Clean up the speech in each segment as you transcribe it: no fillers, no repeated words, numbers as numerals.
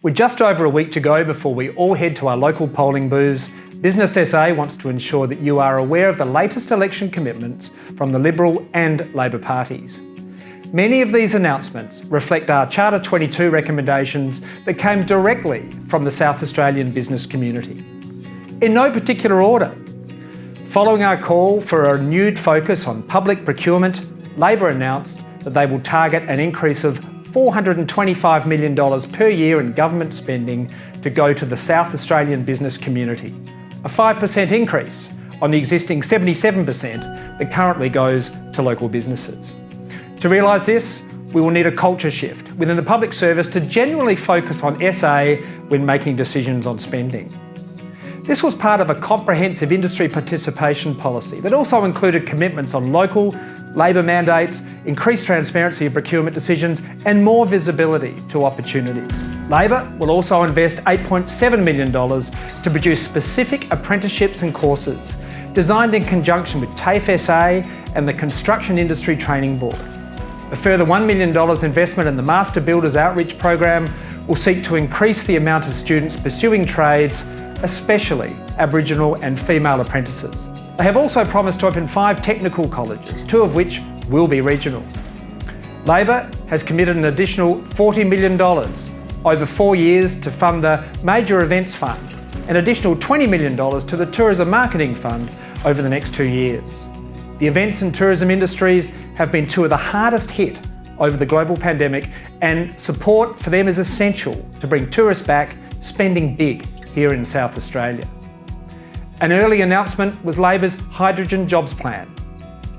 With just over a week to go before we all head to our local polling booths, Business SA wants to ensure that you are aware of the latest election commitments from the Liberal and Labor parties. Many of these announcements reflect our Charter 22 recommendations that came directly from the South Australian business community. In no particular order, following our call for a renewed focus on public procurement, Labor announced that they will target an increase of $425 million per year in government spending to go to the South Australian business community, a 5% increase on the existing 77% that currently goes to local businesses. To realise this, we will need a culture shift within the public service to genuinely focus on SA when making decisions on spending. This was part of a comprehensive industry participation policy that also included commitments on local Labor mandates, increased transparency of procurement decisions and more visibility to opportunities. Labor will also invest $8.7 million to produce specific apprenticeships and courses designed in conjunction with TAFE SA and the Construction Industry Training Board. A further $1 million investment in the Master Builders Outreach Program will seek to increase the amount of students pursuing trades, especially Aboriginal and female apprentices. They have also promised to open 5 technical colleges, 2 of which will be regional. Labor has committed an additional $40 million over 4 years to fund the Major Events Fund, an additional $20 million to the Tourism Marketing Fund over the next 2 years. The events and tourism industries have been 2 of the hardest hit over the global pandemic, and support for them is essential to bring tourists back, spending big here in South Australia. An early announcement was Labor's Hydrogen Jobs Plan.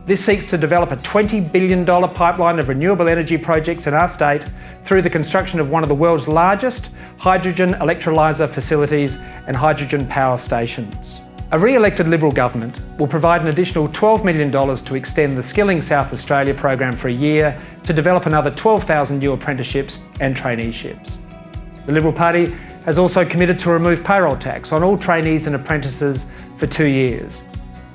This seeks to develop a $20 billion pipeline of renewable energy projects in our state through the construction of one of the world's largest hydrogen electrolyser facilities and hydrogen power stations. A re-elected Liberal government will provide an additional $12 million to extend the Skilling South Australia program for a year to develop another 12,000 new apprenticeships and traineeships. The Liberal Party has also committed to remove payroll tax on all trainees and apprentices for 2 years,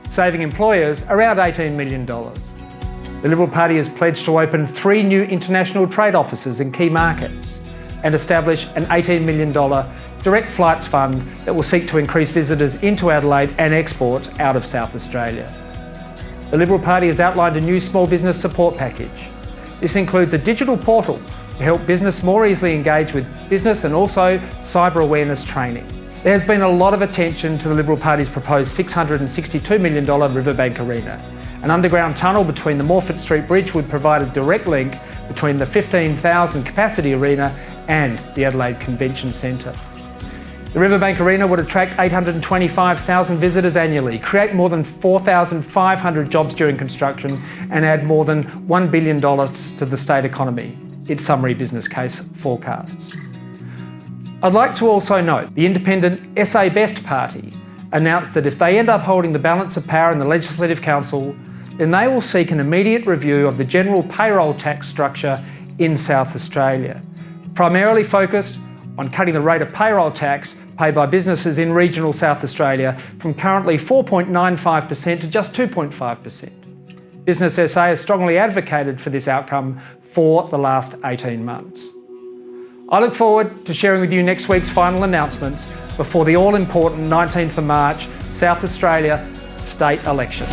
saving employers around $18 million. The Liberal Party has pledged to open 3 new international trade offices in key markets and establish an $18 million direct flights fund that will seek to increase visitors into Adelaide and exports out of South Australia. The Liberal Party has outlined a new small business support package. This includes a digital portal to help business more easily engage with business and also cyber awareness training. There has been a lot of attention to the Liberal Party's proposed $662 million Riverbank Arena. An underground tunnel between the Morford Street Bridge would provide a direct link between the 15,000 capacity arena and the Adelaide Convention Centre. The Riverbank Arena would attract 825,000 visitors annually, create more than 4,500 jobs during construction and add more than $1 billion to the state economy, its summary business case forecasts. I'd like to also note the independent SA Best Party announced that if they end up holding the balance of power in the Legislative Council, then they will seek an immediate review of the general payroll tax structure in South Australia, primarily focused on cutting the rate of payroll tax paid by businesses in regional South Australia from currently 4.95% to just 2.5%. Business SA has strongly advocated for this outcome for the last 18 months. I look forward to sharing with you next week's final announcements before the all-important 19th of March South Australia state election.